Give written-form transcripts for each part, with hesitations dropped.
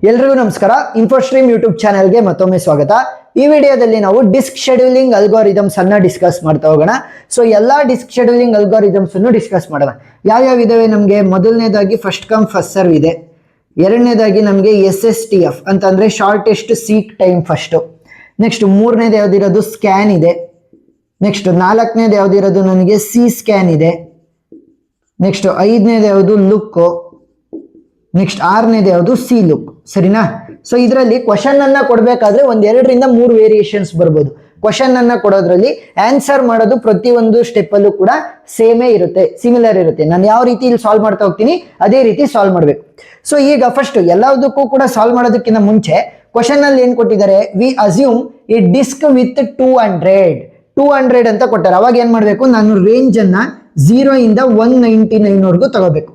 ಎಲ್ರಿಗೂ ನಮಸ್ಕಾರ. ಇನ್ಫೋಸ್ಟ್ರೀಮ್ ಯೂಟ್ಯೂಬ್ ಚಾನೆಲ್ಗೆ ಮತ್ತೊಮ್ಮೆ ಸ್ವಾಗತ. ಈ ವಿಡಿಯೋದಲ್ಲಿ ನಾವು ಡಿಸ್ಕ್ ಶೆಡ್ಯೂಲಿಂಗ್ ಅಲ್ಗಾರಿದಮ್ಸ್ ಅನ್ನ ಡಿಸ್ಕಸ್ ಮಾಡ್ತಾ ಹೋಗೋಣ. ಸೊ ಎಲ್ಲಾ ಡಿಸ್ಕ್ ಶೆಡ್ಯೂಲಿಂಗ್ ಅಲ್ಗಾರಿದಮ್ಸ್ ಅನ್ನು ಡಿಸ್ಕಸ್ ಮಾಡೋಣ. ಯಾವ್ಯಾವ ಇದಾವೆ ನಮಗೆ? ಮೊದಲನೇದಾಗಿ ಫಸ್ಟ್ ಕಮ್ ಫಸ್ಟ್ ಸರ್ವ್ ಇದೆ. ಎರಡನೇದಾಗಿ ನಮಗೆ SSTF ಅಂತಂದ್ರೆ shortest seek time first. Next ಮೂರನೇದು ಯಾವ್ದಿರೋದು ಸ್ಕ್ಯಾನ್ ಇದೆ. ನೆಕ್ಸ್ಟ್ ನಾಲ್ಕನೇದು ಯಾವ್ದಿರೋದು ನನಗೆ ಸಿ ಸ್ಕ್ಯಾನ್ ಇದೆ. ನೆಕ್ಸ್ಟ್ ಐದನೇದು ಯಾವುದು ಲುಕ್. ನೆಕ್ಸ್ಟ್ ಆರನೇದು ಯಾವುದು ಸಿ ಲುಕ್. ಸರಿನಾ? ಸೊ ಇದರಲ್ಲಿ ಕ್ವಶನ್ ಅನ್ನ ಕೊಡ್ಬೇಕಾದ್ರೆ ಒಂದ್ 2ರಿಂದ 3 ವೇರಿಯೇಷನ್ಸ್ ಬರ್ಬೋದು. ಕ್ವಶನ್ ಅನ್ನ ಕೊಡೋದ್ರಲ್ಲಿ ಆನ್ಸರ್ ಮಾಡೋದು ಪ್ರತಿಯೊಂದು ಸ್ಟೆಪ್ ಅಲ್ಲೂ ಕೂಡ ಸೇಮೇ ಇರುತ್ತೆ, ಸಿಮಿಲರ್ ಇರುತ್ತೆ. ನಾನು ಯಾವ ರೀತಿ ಇಲ್ಲಿ ಸಾಲ್ವ್ ಮಾಡ್ತಾ ಹೋಗ್ತೀನಿ ಅದೇ ರೀತಿ ಸಾಲ್ವ್ ಮಾಡ್ಬೇಕು. ಸೊ ಈಗ ಫಸ್ಟ್ ಎಲ್ಲದಕ್ಕೂ ಕೂಡ ಸಾಲ್ವ್ ಮಾಡೋದಕ್ಕಿಂತ ಮುಂಚೆ ಕ್ವಶನ್ ಅಲ್ಲಿ ಏನ್ ಕೊಟ್ಟಿದ್ದಾರೆ? We assume a disk with 200 ಅಂತ ಕೊಟ್ಟಾರೆ. ಅವಾಗ ಏನ್ ಮಾಡ್ಬೇಕು? ನಾನು ರೇಂಜ್ ಅನ್ನ 0 ಇಂದ 199 ವರೆಗೂ ತಗೋಬೇಕು.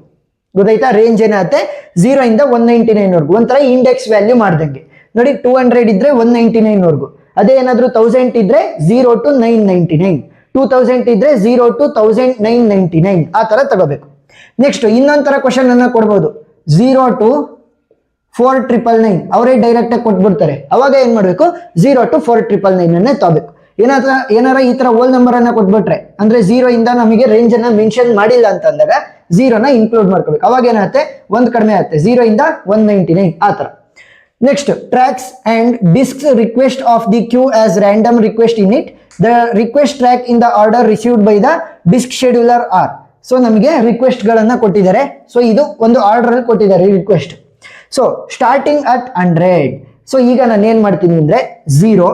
ಗೊತ್ತಾಯ್ತಾ? ರೇಂಜ್ ಏನಾಗುತ್ತೆ 0 ಇಂದ 199 ವರೆಗೂ. ಒಂಥರ ಇಂಡೆಕ್ಸ್ ವ್ಯಾಲ್ಯೂ ಮಾಡ್ದಂಗೆ. ನೋಡಿ, 200 ಇದ್ರೆ 199 ವರೆಗೂ. ಅದೇ ಏನಾದ್ರು 1000 ಇದ್ರೆ 0 to 999, 2000 ಇದ್ರೆ 0 to 1999 ಆ ತರ ತಗೋಬೇಕು. ನೆಕ್ಸ್ಟ್ ಇನ್ನೊಂಥರ ಕ್ವಶನ್ ಅನ್ನ ಕೊಡ್ಬೋದು, 0 to 4999 ಅವರೇ ಡೈರೆಕ್ಟ್ ಆಗಿ ಕೊಟ್ಬಿಡ್ತಾರೆ. ಅವಾಗ ಏನ್ ಮಾಡ್ಬೇಕು? 0 to 4999 ಅನ್ನೇ ತಗೋಬೇಕು. ಏನಾರ ಈ ತರ ಹೋಲ್ ನಂಬರ್ ಅನ್ನ ಕೊಟ್ಬಿಟ್ರೆ, ಅಂದ್ರೆ 0 ಇಂದ ನಮಗೆ ರೇಂಜ್ ಅನ್ನ ಮೆನ್ಷನ್ ಮಾಡಿಲ್ಲ ಅಂತ ಅಂದಾಗ 0ನ ಇನ್ಕ್ಲೂಡ್ ಮಾಡ್ಕೋಬೇಕು. ಅವಾಗ ಏನಾಗುತ್ತೆ? ಒಂದ್ ಕಡಿಮೆ ಆಗುತ್ತೆ, 0 ಇಂದ 199 ಆ ತರ. Next tracks and disk request of the queue as random request in it. The request track in the order received by the disk scheduler are. So ನಮಗೆ ರಿಕ್ವೆಸ್ಟ್ ಗಳನ್ನ ಕೊಟ್ಟಿದ್ದಾರೆ. ಸೊ ಇದು ಒಂದು ಆರ್ಡರ್ ಅಲ್ಲಿ ಕೊಟ್ಟಿದ್ದಾರೆ request. So starting at 100. So ಈಗ ನಾನು ಏನ್ ಮಾಡ್ತೀನಿ ಅಂದ್ರೆ 0,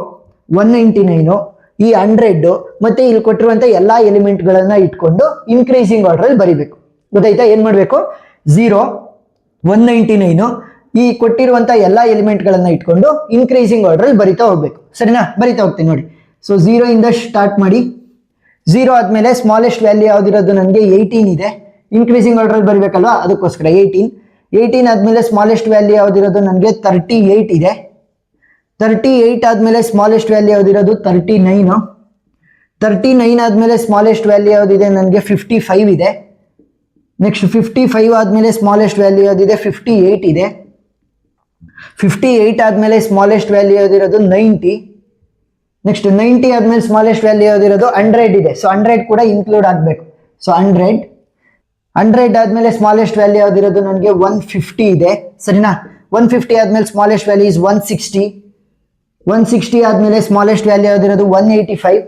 199 ಈ 100 ಮತ್ತೆ ಇಲ್ಲಿ ಕೊಟ್ಟಿರುವಂತ ಎಲ್ಲಾ ಎಲಿಮೆಂಟ್ ಗಳನ್ನ ಇಟ್ಕೊಂಡು ಇನ್ಕ್ರೀಸಿಂಗ್ ಆರ್ಡರ್ ಅಲ್ಲಿ ಬರಿಬೇಕು. ಗೊತ್ತಾಯ್ತಾ? ಏನ್ ಮಾಡ್ಬೇಕು? 0, 199 ಈ ಕೊಟ್ಟಿರುವಂತ ಎಲ್ಲಾ ಎಲಿಮೆಂಟ್ ಗಳನ್ನ ಇಟ್ಕೊಂಡು ಇನ್ಕ್ರೀಸಿಂಗ್ ಆರ್ಡರ್ ಅಲ್ಲಿ ಬರಿತಾ ಹೋಗ್ಬೇಕು. ಸರಿನಾ? ಬರಿತಾ ಹೋಗ್ತೀನಿ ನೋಡಿ. ಸೊ 0 ಇಂದ ಸ್ಟಾರ್ಟ್ ಮಾಡಿ. 0 ಆದ್ಮೇಲೆ ಸ್ಮಾಲೆಸ್ಟ್ ವ್ಯಾಲ್ಯೂ ಯಾವ್ದಿರೋದು? ನನಗೆ 18 ಇದೆ. ಇನ್ಕ್ರೀಸಿಂಗ್ ಆರ್ಡರ್ ಅಲ್ಲಿ ಬರಿಬೇಕಲ್ವಾ, ಅದಕ್ಕೋಸ್ಕರ 18 ಆದ್ಮೇಲೆ ಸ್ಮಾಲೆಸ್ಟ್ ವ್ಯಾಲ್ಯೂ ಯಾವ್ದಿರೋದು? ನನಗೆ 38 ಇದೆ. 38 ಆದ್ಮೇಲೆ ಸ್ಮಾಲೆಸ್ಟ್ ವ್ಯಾಲ್ಯೂ ಯಾವ್ದಿರೋದು? 39. 39 ಆದ್ಮೇಲೆ ಸ್ಮಾಲೆಸ್ಟ್ ವ್ಯಾಲ್ಯೂ ಯಾವ್ದಿದೆ? ನನಗೆ 55 ಇದೆ. ನೆಕ್ಸ್ಟ್ 55 ಆದ್ಮೇಲೆ ಸ್ಮಾಲೆಸ್ಟ್ ವ್ಯಾಲ್ಯೂ ಯಾವ್ದಿದೆ? 58 ಇದೆ. 58 ಆದ್ಮೇಲೆ ಸ್ಮಾಲೆಸ್ಟ್ ವ್ಯಾಲ್ಯೂ ಯಾವ್ದಿರೋದು? 90. ನೆಕ್ಸ್ಟ್ 90 ಆದ್ಮೇಲೆ ಸ್ಮಾಲೆಸ್ಟ್ ವ್ಯಾಲ್ಯೂ ಯಾವ್ದಿರೋದು? 100 ಇದೆ. ಸೊ 100 ಕೂಡ ಇನ್ಕ್ಲೂಡ್ ಆಗ್ಬೇಕು. ಸೊ 100 ಆದ್ಮೇಲೆ ಸ್ಮಾಲೆಸ್ಟ್ ವ್ಯಾಲ್ಯೂ ಯಾವ್ದಿರೋದು? ನನಗೆ 150 ಇದೆ. ಸರಿನಾ? 150 ಆದ್ಮೇಲೆ ಸ್ಮಾಲೆಸ್ಟ್ ವ್ಯಾಲ್ಯೂ ಇಸ್ 160. 160 ಆದ್ಮೇಲೆ ಸ್ಮಾಲೆಸ್ಟ್ ವ್ಯಾಲ್ಯೂ ಯಾವ್ದಿರೋದು? 185.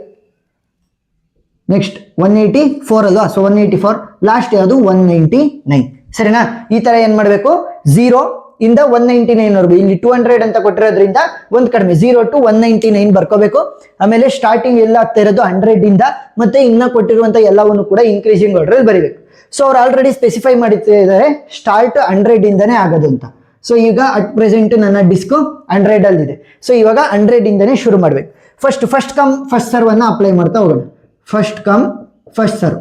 ನೆಕ್ಸ್ಟ್ 184 ಅಲ್ವಾ? ಸೊ 184. ಲಾಸ್ಟ್ ಯಾವುದು? 199. ಸರಿನಾ? ಈ ತರ ಏನ್ ಮಾಡ್ಬೇಕು? 0 ಇಂದ 199 ವರೆಗೂ. ಇಲ್ಲಿ 200 ಅಂತ ಕೊಟ್ಟಿರೋದ್ರಿಂದ ಒಂದ್ ಕಡಿಮೆ 0 to 199 ಬರ್ಕೋಬೇಕು. ಆಮೇಲೆ ಸ್ಟಾರ್ಟಿಂಗ್ ಎಲ್ಲ ಆಗ್ತಾ ಇರೋದು 100 ಇಂದ, ಮತ್ತೆ ಇನ್ನ ಕೊಟ್ಟಿರುವಂತ ಎಲ್ಲವನ್ನು ಕೂಡ ಇನ್ಕ್ರೀಸಿಂಗ್ ಆರ್ಡರ್ ಅಲ್ಲಿ ಬರಿಬೇಕು. ಸೊ ಅವ್ರು ಆಲ್ರೆಡಿ ಸ್ಪೆಸಿಫೈ ಮಾಡಿದ್ದಾರೆ ಸ್ಟಾರ್ಟ್ 100 ಇಂದಾನೇ ಆಗೋದು ಅಂತ. ಸೊ ಈಗ ಅಟ್ ಪ್ರೆಸೆಂಟ್ ನನ್ನ ಡಿಸ್ಕ್ 100 ಅಲ್ಲಿ ಇದೆ. ಸೊ ಇವಾಗ 100 ಇಂದಾನೇ ಶುರು ಮಾಡ್ಬೇಕು. ಫಸ್ಟ್ ಕಮ್ ಫಸ್ಟ್ ಸರ್ವ್ ಅನ್ನ ಅಪ್ಲೈ ಮಾಡ್ತಾ ಹೋಗೋಣ. ಫಸ್ಟ್ ಕಮ್ ಫಸ್ಟ್ ಸರ್ವ್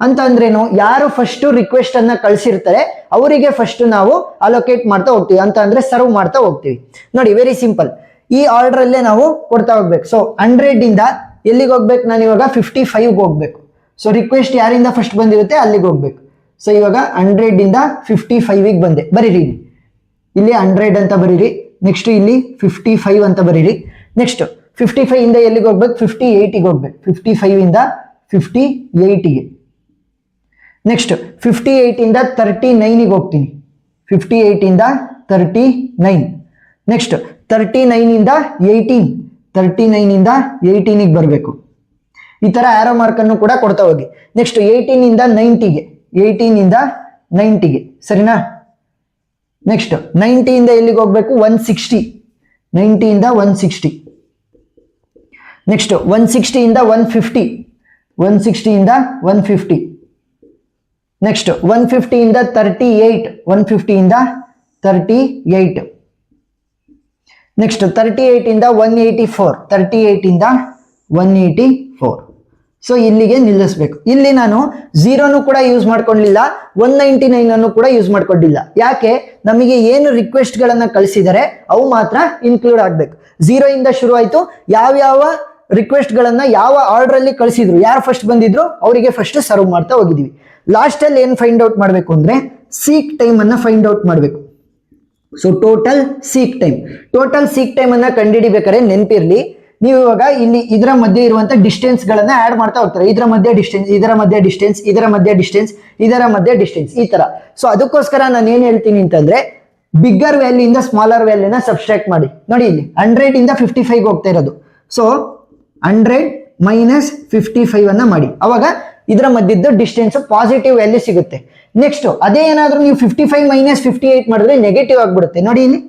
ಅಂತ ಅಂದ್ರೇನು? ಯಾರು ಫಸ್ಟ್ ರಿಕ್ವೆಸ್ಟ್ ಅನ್ನ ಕಳ್ಸಿರ್ತಾರೆ ಅವರಿಗೆ ಫಸ್ಟ್ ನಾವು ಅಲೋಕೇಟ್ ಮಾಡ್ತಾ ಹೋಗ್ತೀವಿ, ಅಂತ ಅಂದ್ರೆ ಸರ್ವ್ ಮಾಡ್ತಾ ಹೋಗ್ತೀವಿ. ನೋಡಿ, ವೆರಿ ಸಿಂಪಲ್. ಈ ಆರ್ಡರ್ ಅಲ್ಲೇ ನಾವು ಕೊಡ್ತಾ ಹೋಗ್ಬೇಕು. ಸೊ 100 ಇಂದ ಎಲ್ಲಿಗೆ ಹೋಗ್ಬೇಕು? ನಾನು ಇವಾಗ 55 ಹೋಗ್ಬೇಕು. ಸೊ ರಿಕ್ವೆಸ್ಟ್ ಯಾರಿಂದ ಫಸ್ಟ್ ಬಂದಿರುತ್ತೆ ಅಲ್ಲಿಗೆ ಹೋಗ್ಬೇಕು. ಸೊ ಇವಾಗ 100 ಇಂದ 55 ಬಂದೆ. ಬರೀರಿ ಇಲ್ಲಿ 100 ಅಂತ ಬರೀರಿ. ನೆಕ್ಸ್ಟ್ ಇಲ್ಲಿ 55 ಅಂತ ಬರೀರಿ. ನೆಕ್ಸ್ಟ್ 55 ಇಂದ ಎಲ್ಲಿಗೆ ಹೋಗ್ಬೇಕು? 58ಗೆ ಹೋಗ್ಬೇಕು. 55 ಇಂದ 58ಗೆ. ನೆಕ್ಸ್ಟ್ 58 ಇಂದ 39ಗೆ ಹೋಗ್ತೀನಿ. 58 ಇಂದ 39. ನೆಕ್ಸ್ಟ್ 39 ಇಂದ 18. 39 ಇಂದ 18ಗೆ ಬರಬೇಕು. ಈ ತರ ಆರೋ ಮಾರ್ಕ್ ಅನ್ನು ಕೂಡ ಕೊಡ್ತಾ ಹೋಗಿ. ನೆಕ್ಸ್ಟ್ 18 ಇಂದ 90ಗೆ. 18 ಇಂದ 90ಗೆ. ಸರಿನಾ? ನೆಕ್ಸ್ಟ್ 90 ಇಂದ ಎಲ್ಲಿಗೆ ಹೋಗ್ಬೇಕು? 160. 90 ಇಂದ 160. ನೆಕ್ಸ್ಟ್ 160 ಇಂದ 150. 160 ಇಂದ 150. ನೆಕ್ಸ್ಟ್ 150 ಇಂದ 38. 150 ಇಂದ 38. ನೆಕ್ಸ್ಟ್ 38 ಇಂದ 184. 38 ಇಂದ 184. ಸೊ ಇಲ್ಲಿಗೆ ನಿಲ್ಲಿಸ್ಬೇಕು. ಇಲ್ಲಿ ನಾನು 0 ಕೂಡ ಯೂಸ್ ಮಾಡ್ಕೊಂಡಿಲ್ಲ, 199 ಅನ್ನು ಕೂಡ ಯೂಸ್ ಮಾಡ್ಕೊಂಡಿಲ್ಲ. ಯಾಕೆ? ನಮಗೆ ಏನು ರಿಕ್ವೆಸ್ಟ್ ಗಳನ್ನ ಕಳಿಸಿದರೆ ಅವು ಮಾತ್ರ ಇನ್ಕ್ಲೂಡ್ ಆಗ್ಬೇಕು. 0 ಇಂದ ಶುರು ಆಯ್ತು. ಯಾವ್ಯಾವ ರಿಕ್ವೆಸ್ಟ್ ಗಳನ್ನ ಯಾವ ಆರ್ಡರ್ ಅಲ್ಲಿ ಕಳಿಸಿದ್ರು, ಯಾರು ಫಸ್ಟ್ ಬಂದಿದ್ರು ಅವರಿಗೆ ಫಸ್ಟ್ ಸರ್ವ್ ಮಾಡ್ತಾ ಹೋಗಿದೀವಿ. ಲಾಸ್ಟ್ ಅಲ್ಲಿ ಏನ್ ಫೈಂಡ್ ಔಟ್ ಮಾಡ್ಬೇಕು ಅಂದ್ರೆ ಸೀಕ್ ಟೈಮ್ ಅನ್ನ ಫೈಂಡ್ ಔಟ್ ಮಾಡ್ಬೇಕು. ಸೊ ಟೋಟಲ್ ಸೀಕ್ ಟೈಮ್ ಅನ್ನ ಕಂಡುಹಿಡಿಬೇಕಾದ್ರೆ ನೆನಪಿರ್ಲಿ, ನೀವು ಇವಾಗ ಇಲ್ಲಿ ಇದರ ಮಧ್ಯೆ ಇರುವಂತ ಡಿಸ್ಟೆನ್ಸ್ ಗಳನ್ನ ಆಡ್ ಮಾಡ್ತಾ ಹೋಗ್ತಾರೆ. ಇದರ ಮಧ್ಯೆ ಡಿಸ್ಟೆನ್ಸ್, ಇದರ ಮಧ್ಯೆ ಡಿಸ್ಟೆನ್ಸ್, ಇದರ ಮಧ್ಯೆ ಡಿಸ್ಟೆನ್ಸ್, ಇದರ ಮಧ್ಯೆ ಡಿಸ್ಟೆನ್ಸ್, ಈ ತರ. ಸೊ ಅದಕ್ಕೋಸ್ಕರ ನಾನು ಏನ್ ಹೇಳ್ತೀನಿ ಅಂತಂದ್ರೆ, ಬಿಗ್ಗರ್ ವ್ಯಾಲ್ಯೂ ಇಂದ ಸ್ಮಾಲರ್ ವ್ಯಾಲ್ಯೂನ ಸಬ್ಸ್ಟ್ರಾಕ್ಟ್ ಮಾಡಿ. ನೋಡಿ ಇಲ್ಲಿ 100 ಇಂದ 55 ಹೋಗ್ತಾ ಇರೋದು. ಸೊ 100 ಮೈನಸ್ 55 ಅನ್ನ ಮಾಡಿ, ಅವಾಗ ಇದರ ಮಧ್ಯದ ಡಿಸ್ಟೆನ್ಸ್ ಪಾಸಿಟಿವ್ ವ್ಯಾಲ್ಯೂ ಸಿಗುತ್ತೆ. ನೆಕ್ಸ್ಟ್ ಅದೇ ಏನಾದ್ರೂ ನೀವು 55 ಮೈನಸ್ 58 ಮಾಡಿದ್ರೆ ನೆಗೆಟಿವ್ ಆಗ್ಬಿಡುತ್ತೆ. ನೋಡಿ ಇಲ್ಲಿ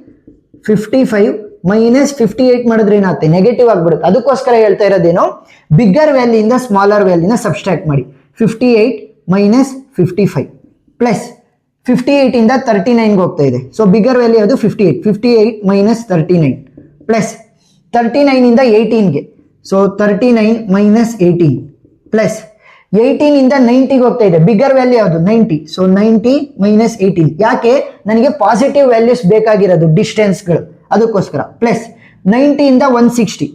55 ಮೈನಸ್ 58 ಮಾಡಿದ್ರೆ ಏನಾಗುತ್ತೆ, ನೆಗೆಟಿವ್ ಆಗ್ಬಿಡುತ್ತೆ. ಅದಕ್ಕೋಸ್ಕರ ಹೇಳ್ತಾ ಇರೋದೇನು, ಬಿಗ್ಗರ್ ವ್ಯಾಲ್ಯೂ ಇಂದ ಸ್ಮಾಲರ್ ವ್ಯಾಲ್ಯೂನ ಸಬ್ಸ್ಟ್ರಾಕ್ಟ್ ಮಾಡಿ. 58 ಮೈನಸ್ 55 ಪ್ಲಸ್ 58 ಇಂದ 39 ಹೋಗ್ತಾ ಇದೆ. ಸೊ ಬಿಗ್ಗರ್ ವ್ಯಾಲ್ಯೂ ಅದು 58 ಮೈನಸ್ 39 ಪ್ಲಸ್ 39 ಇಂದ 18ಗೆ. ಸೊ 39 ಮೈನಸ್ 18 ಪ್ಲಸ್ 18 ಇಂದ 90 ಹೋಗ್ತಾ ಇದೆ. ಬಿಗ್ಗರ್ ವ್ಯಾಲ್ಯೂ ಯಾವುದು 90. So 90 minus 18. ಯಾಕೆ, ನನಗೆ ಪಾಸಿಟಿವ್ ವ್ಯಾಲ್ಯೂಸ್ ಬೇಕಾಗಿರೋದು ಡಿಸ್ಟೆನ್ಸ್ಗಳು, ಅದಕ್ಕೋಸ್ಕರ. ಪ್ಲಸ್ 90 ಇಂದ 160.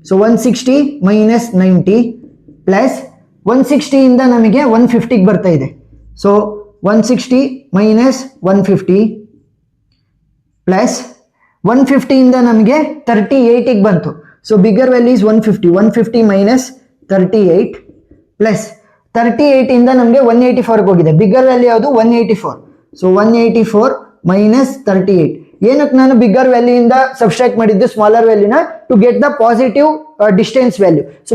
ಸೊ 160 ಮೈನಸ್ 90 ಪ್ಲಸ್ 160 ಇಂದ ನಮಗೆ 150ಗೆ ಬರ್ತಾ ಇದೆ. ಸೊ 160 ಮೈನಸ್ 150 ಪ್ಲಸ್ 150 ಇಂದ ನಮಗೆ 38ಗೆ ಬಂತು. So bigger value is 150 minus 38 plus 38 ಇಂದ ನಮಗೆ 184ಗೆ ಹೋಗಿದೆ. ಬಿಗ್ಗರ್ ವ್ಯಾಲ್ಯೂ ಯಾವುದು 184. So 184 minus 38. ಏನಕ್ಕೆ ನಾನು ಬಿಗ್ಗರ್ ವ್ಯಾಲ್ಯೂ ಇಂದ ಸಬ್ಸ್ಟ್ರಾಕ್ಟ್ ಮಾಡಿದ್ದು ಸ್ಮಾಲರ್ ವ್ಯಾಲ್ಯೂನ, to get the positive distance value. So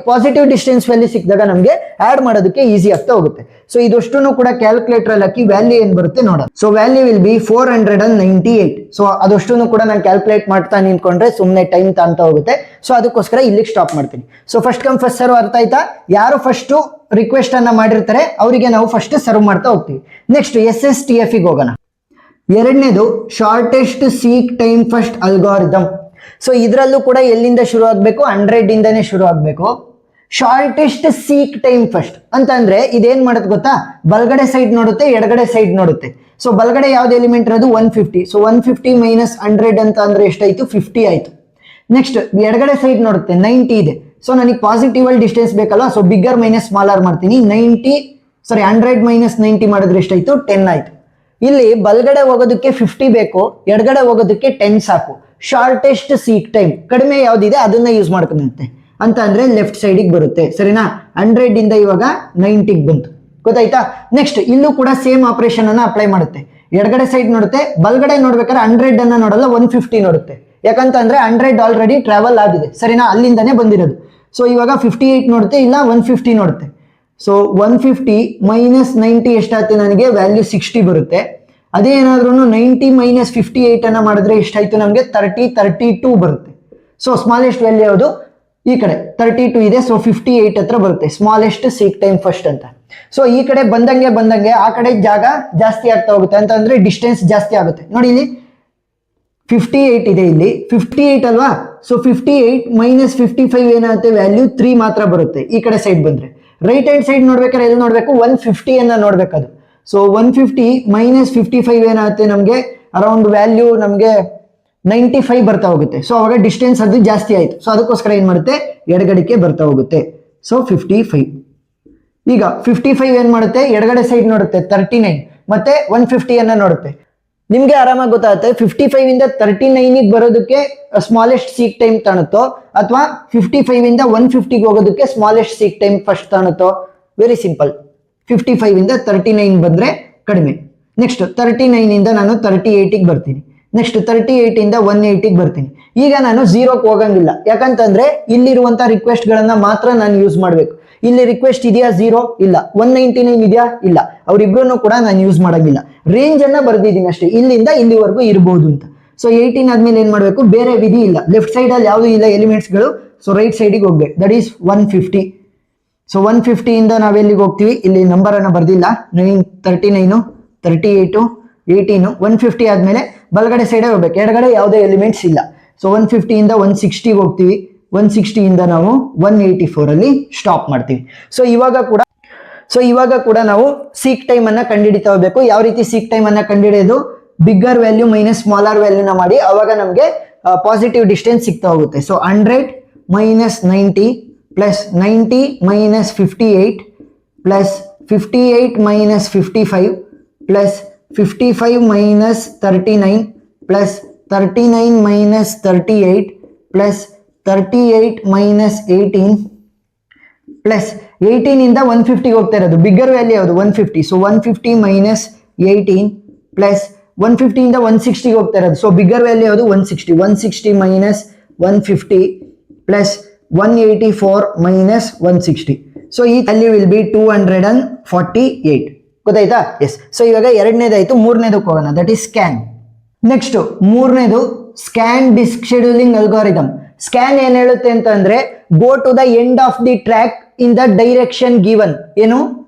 positive distance value ಸಿಕ್ಕಿದಾಗ ನಮಗೆ ಆಡ್ ಮಾಡೋದಕ್ಕೆ ಈಸಿ ಆಗ್ತಾ ಹೋಗುತ್ತೆ. ಸೊ ಇದಷ್ಟು ಕೂಡ ಕ್ಯಾಲ್ಕುಲೇಟರ್ ಅಲ್ಲಿ ಹಾಕಿ ವ್ಯಾಲ್ಯೂ ಏನ್ ಬರುತ್ತೆ ನೋಡೋಣ. So value will B 498. So ಅದಷ್ಟು ಕೂಡ ನಾನು ಕ್ಯಾಲ್ಕುಲೇಟ್ ಮಾಡ್ತಾ ನಿಂತ್ಕೊಂಡ್ರೆ ಸುಮ್ಮನೆ ಟೈಮ್ ತಾಂತ ಹೋಗುತ್ತೆ. ಸೊ ಅದಕ್ಕೋಸ್ಕರ ಇಲ್ಲಿಗೆ ಸ್ಟಾಪ್ ಮಾಡ್ತೀನಿ. So first come first serve, ಅರ್ಥ ಆಯ್ತಾ? ಯಾರು ಫಸ್ಟ್ ರಿಕ್ವೆಸ್ಟ್ ಅನ್ನ ಮಾಡಿರ್ತಾರೆ ಅವರಿಗೆ ನಾವು ಫಸ್ಟ್ ಸರ್ವ್ ಮಾಡ್ತಾ ಹೋಗ್ತೀವಿ. ನೆಕ್ಸ್ಟ್ SSTF ಗೆ ಹೋಗೋಣ. ಎರಡನೇದು shortest seek time first algorithm. So ಇದರಲ್ಲೂ ಕೂಡ ಎಲ್ಲಿಂದ ಶುರು ಆಗ್ಬೇಕು, 100 ಇಂದಾನೆ ಶುರು ಆಗ್ಬೇಕು. ಶಾರ್ಟೆಸ್ಟ್ ಸೀಕ್ ಟೈಮ್ ಫಸ್ಟ್ ಅಂತಂದ್ರೆ ಇದೇನ್ ಮಾಡುತ್ತೆ ಗೊತ್ತಾ, ಬಲಗಡೆ ಸೈಡ್ ನೋಡುತ್ತೆ, ಎಡಗಡೆ ಸೈಡ್ ನೋಡುತ್ತೆ. ಸೊ ಬಲಗಡೆ ಯಾವ್ದು ಎಲಿಮೆಂಟ್ ಇರೋದು 150. ಸೊ 150 ಮೈನಸ್ 100 ಅಂತ ಅಂದ್ರೆ ಎಷ್ಟಾಯ್ತು, 50 ಆಯ್ತು. ನೆಕ್ಸ್ಟ್ ಎಡಗಡೆ ಸೈಡ್ ನೋಡುತ್ತೆ, 90 ಇದೆ. ಸೊ ನನಗೆ ಪಾಸಿಟಿವ್ ಅಲ್ಲಿ ಡಿಸ್ಟೆನ್ಸ್ ಬೇಕಲ್ಲ, ಸೊ ಬಿಗ್ಗರ್ ಮೈನಸ್ ಸ್ಮಾಲರ್ ಮಾಡ್ತೀನಿ. 100 ಮೈನಸ್ 90 ಮಾಡಿದ್ರೆ ಎಷ್ಟಾಯ್ತು, 10 ಆಯ್ತು. ಇಲ್ಲಿ ಬಲಗಡೆ ಹೋಗೋದಕ್ಕೆ 50 ಬೇಕು, ಎಡಗಡೆ ಹೋಗೋದಕ್ಕೆ 10 ಸಾಕು. ಶಾರ್ಟೆಸ್ಟ್ ಸೀಕ್ ಟೈಮ್ ಕಡಿಮೆ ಯಾವ್ದಿದೆ ಅದನ್ನ ಯೂಸ್ ಮಾಡ್ಕೊಂಡಂತೆ ಅಂತ ಅಂದ್ರೆ ಲೆಫ್ಟ್ ಸೈಡಿಗೆ ಬರುತ್ತೆ. ಸರಿನಾ? 100 ಇಂದ ಇವಾಗ 90ಗೆ ಬಂತು, ಗೊತ್ತಾಯ್ತಾ? ನೆಕ್ಸ್ಟ್ ಇಲ್ಲೂ ಕೂಡ ಸೇಮ್ ಆಪರೇಷನ್ ಅನ್ನ ಅಪ್ಲೈ ಮಾಡುತ್ತೆ. ಎಡಗಡೆ ಸೈಡ್ ನೋಡುತ್ತೆ, ಬಲಗಡೆ ನೋಡ್ಬೇಕಾದ್ರೆ 100 ಅನ್ನ ನೋಡಲ್ಲ, 150 ನೋಡುತ್ತೆ. ಯಾಕಂತ ಅಂದ್ರೆ 100 ಆಲ್ರೆಡಿ ಟ್ರಾವೆಲ್ ಆಗಿದೆ, ಸರಿನಾ? ಅಲ್ಲಿಂದಾನೇ ಬಂದಿರೋದು. ಸೊ ಇವಾಗ 58 ನೋಡುತ್ತೆ, ಇಲ್ಲ 150 ನೋಡುತ್ತೆ. ಸೊ 150 ಮೈನಸ್ 90 ಎಷ್ಟಾಗುತ್ತೆ, ನನಗೆ ವ್ಯಾಲ್ಯೂ 60 ಬರುತ್ತೆ. ಅದೇ ಏನಾದ್ರೂ 90 ಮೈನಸ್ 58 ಅನ್ನ ಮಾಡಿದ್ರೆ ಎಷ್ಟಾಯ್ತು, ನಮಗೆ 32 ಬರುತ್ತೆ. ಸೊ ಸ್ಮಾಲೆಸ್ಟ್ ವ್ಯಾಲ್ಯೂ ಯಾವುದು, ಈ ಕಡೆ 32 ಇದೆ. ಸೊ 58 ಹತ್ರ ಬರುತ್ತೆ ಸ್ಮಾಲೆಸ್ಟ್ ಸೀಕ್ ಟೈಮ್ ಫಸ್ಟ್ ಅಂತ. ಸೊ ಈ ಕಡೆ ಬಂದಂಗೆ ಆ ಕಡೆ ಜಾಗ ಜಾಸ್ತಿ ಆಗ್ತಾ ಹೋಗುತ್ತೆ, ಅಂತಂದ್ರೆ ಡಿಸ್ಟೆನ್ಸ್ ಜಾಸ್ತಿ ಆಗುತ್ತೆ. ನೋಡಿ ಇಲ್ಲಿ 58 ಇದೆ, ಇಲ್ಲಿ 58 ಅಲ್ವಾ. ಸೊ 58 ಮೈನಸ್ 55 ಏನಾಗುತ್ತೆ, ವ್ಯಾಲ್ಯೂ 3 ಮಾತ್ರ ಬರುತ್ತೆ. ಈ ಕಡೆ ಸೈಡ್ ಬಂದ್ರೆ ರೈಟ್ ಹ್ಯಾಂಡ್ ಸೈಡ್ ನೋಡ್ಬೇಕಾದ್ರೆ ಎಲ್ಲಿ ನೋಡ್ಬೇಕು, 150 ಅನ್ನ ನೋಡ್ಬೇಕದು. ಸೊ 150 ಮೈನಸ್ 55 ಏನಾಗುತ್ತೆ, ನಮಗೆ ಅರೌಂಡ್ ವ್ಯಾಲ್ಯೂ ನಮಗೆ 95 ಬರ್ತಾ ಹೋಗುತ್ತೆ. ಸೊ ಅವಾಗ ಡಿಸ್ಟೆನ್ಸ್ ಅದು ಜಾಸ್ತಿ ಆಯ್ತು. ಸೊ ಅದಕ್ಕೋಸ್ಕರ ಏನ್ ಮಾಡುತ್ತೆ, ಎಡಗಡೆಗೆ ಬರ್ತಾ ಹೋಗುತ್ತೆ. ಸೊ 55. ಈಗ 55 ಏನ್ ಮಾಡುತ್ತೆ, ಎಡಗಡೆ ಸೈಡ್ ನೋಡುತ್ತೆ 39 ಮತ್ತೆ 150 ಅನ್ನ ನೋಡುತ್ತೆ. ನಿಮ್ಗೆ ಆರಾಮಾಗಿ ಗೊತ್ತಾಗುತ್ತೆ 55 ಇಂದ 39ಗೆ ಬರೋದಕ್ಕೆ ಸ್ಮಾಲೆಸ್ಟ್ ಸೀಕ್ ಟೈಮ್ ತಾಣುತ್ತೋ, ಅಥವಾ 55 ಇಂದ 150ಗೆ ಹೋಗೋದಕ್ಕೆ ಸ್ಮಾಲೆಸ್ಟ್ ಸೀಕ್ ಟೈಮ್ ಫಸ್ಟ್ ತಾಣುತ್ತೋ. ವೆರಿ ಸಿಂಪಲ್, 55 ಇಂದ 39 ಬಂದ್ರೆ ಕಡಿಮೆ. ನೆಕ್ಸ್ಟ್ 39 ಇಂದ ನಾನು 38ಗೆ ಬರ್ತೀನಿ. ನೆಕ್ಸ್ಟ್ 38 ಇಂದ 180ಗೆ ಬರ್ತೀನಿ. ಈಗ ನಾನು 0ಕ್ಕೆ ಹೋಗಂಗಿಲ್ಲ, ಯಾಕಂತಂದ್ರೆ ಇಲ್ಲಿರುವಂತ ರಿಕ್ವೆಸ್ಟ್ ಗಳನ್ನ ಮಾತ್ರ ನಾನು ಯೂಸ್ ಮಾಡ್ಬೇಕು. ಇಲ್ಲಿ ರಿಕ್ವೆಸ್ಟ್ ಇದೆಯಾ, 0 ಇಲ್ಲ. 199 ಇದೆಯಾ, ಇಲ್ಲ. ಅವ್ರಿಬ್ರು ಕೂಡ ನಾನು ಯೂಸ್ ಮಾಡಂಗಿಲ್ಲ. ರೇಂಜ್ ಅನ್ನ ಬರ್ದಿದ್ದೀನಿ ಅಷ್ಟೇ, ಇಲ್ಲಿಂದ ಇಲ್ಲಿವರೆಗೂ ಇರಬಹುದು ಅಂತ. ಸೊ 18 ಆದ್ಮೇಲೆ ಏನ್ ಮಾಡ್ಬೇಕು, ಬೇರೆ ವಿಧಿ ಇಲ್ಲ. ಲೆಫ್ಟ್ ಸೈಡ್ ಅಲ್ಲಿ ಯಾವ್ದು ಇಲ್ಲ ಎಲಿಮೆಂಟ್ಸ್ ಗಳು. ಸೊ ರೈಟ್ ಸೈಡಿಗೆ ಹೋಗ್ಬೇಕು, ದಟ್ ಈಸ್ 150. ಸೊ 150 ಇಂದ ನಾವೆಲ್ಲಿಗೆ ಹೋಗ್ತೀವಿ, ಇಲ್ಲಿ ನಂಬರ್ ಅನ್ನ ಬರ್ದಿಲ್ಲ. 39, 38, 18, 150 ಆದ್ಮೇಲೆ ಬಲಗಡೆ ಸೈಡ್ ಹೋಗ್ಬೇಕು, ಎಡಗಡೆ ಯಾವುದೇ ಎಲಿಮೆಂಟ್ಸ್ ಇಲ್ಲ. ಸೊ 150 ಇಂದ 160ಗೆ ಹೋಗ್ತೀವಿ. 160 ಇಂದ ನಾವು 184 ಅಲ್ಲಿ ಸ್ಟಾಪ್ ಮಾಡ್ತೀವಿ. ಸೊ ಇವಾಗ ಕೂಡ ನಾವು ಸೀಕ್ ಟೈಮ್ ಅನ್ನ ಕಂಡುಹಿಡಿತಾ ಹೋಗ್ಬೇಕು. ಯಾವ ರೀತಿ ಸೀಕ್ ಟೈಮ್ ಅನ್ನ ಕಂಡುಹಿಡಿಯೋದು, ಬಿಗ್ಗರ್ ವ್ಯಾಲ್ಯೂ ಮೈನಸ್ ಸ್ಮಾಲರ್ ವ್ಯಾಲ್ಯೂನ ಮಾಡಿ, ಅವಾಗ ನಮಗೆ ಪಾಸಿಟಿವ್ ಡಿಸ್ಟೆನ್ಸ್ ಸಿಗ್ತಾ ಹೋಗುತ್ತೆ. So 100 minus 90 plus 90 minus 58 plus 58 minus 55 plus 55 minus 39 plus 39 minus 38 plus 38 minus 18 plus 18 ಇಂದ 150 ಹೋಗ್ತಾ ಇರೋದು ಬಿಗ್ಗರ್ ವ್ಯಾಲ್ಯೂ ಯಾವುದು 150. ಸೊ 150 ಮೈನಸ್ 18 ಪ್ಲಸ್ 150 ಇಂದ 160 ಹೋಗ್ತಾ ಇರೋದು. ಸೊ ಬಿಗ್ಗರ್ ವ್ಯಾಲ್ಯೂ ಯಾವುದು 160. 160 ಮೈನಸ್ 150 ಪ್ಲಸ್ 184 ಮೈನಸ್ 160. ಸೊ ಈ ವ್ಯಾಲ್ಯೂ ವಿಲ್ ಬಿ 248. ಗೊತ್ತಾಯ್ತಾ? ಎಸ್. ಸೊ ಇವಾಗ ಎರಡನೇದಾಯ್ತು. ಮೂರನೇದಕ್ಕೆ ಹೋಗೋಣ, ದಟ್ ಈಸ್ ಸ್ಕ್ಯಾನ್. ನೆಕ್ಸ್ಟ್ ಮೂರನೇದು scan disk scheduling algorithm. Scan ಏನ್ ಹೇಳುತ್ತೆ ಅಂತಂದ್ರೆ go to the end of the track in the direction given. ಏನು?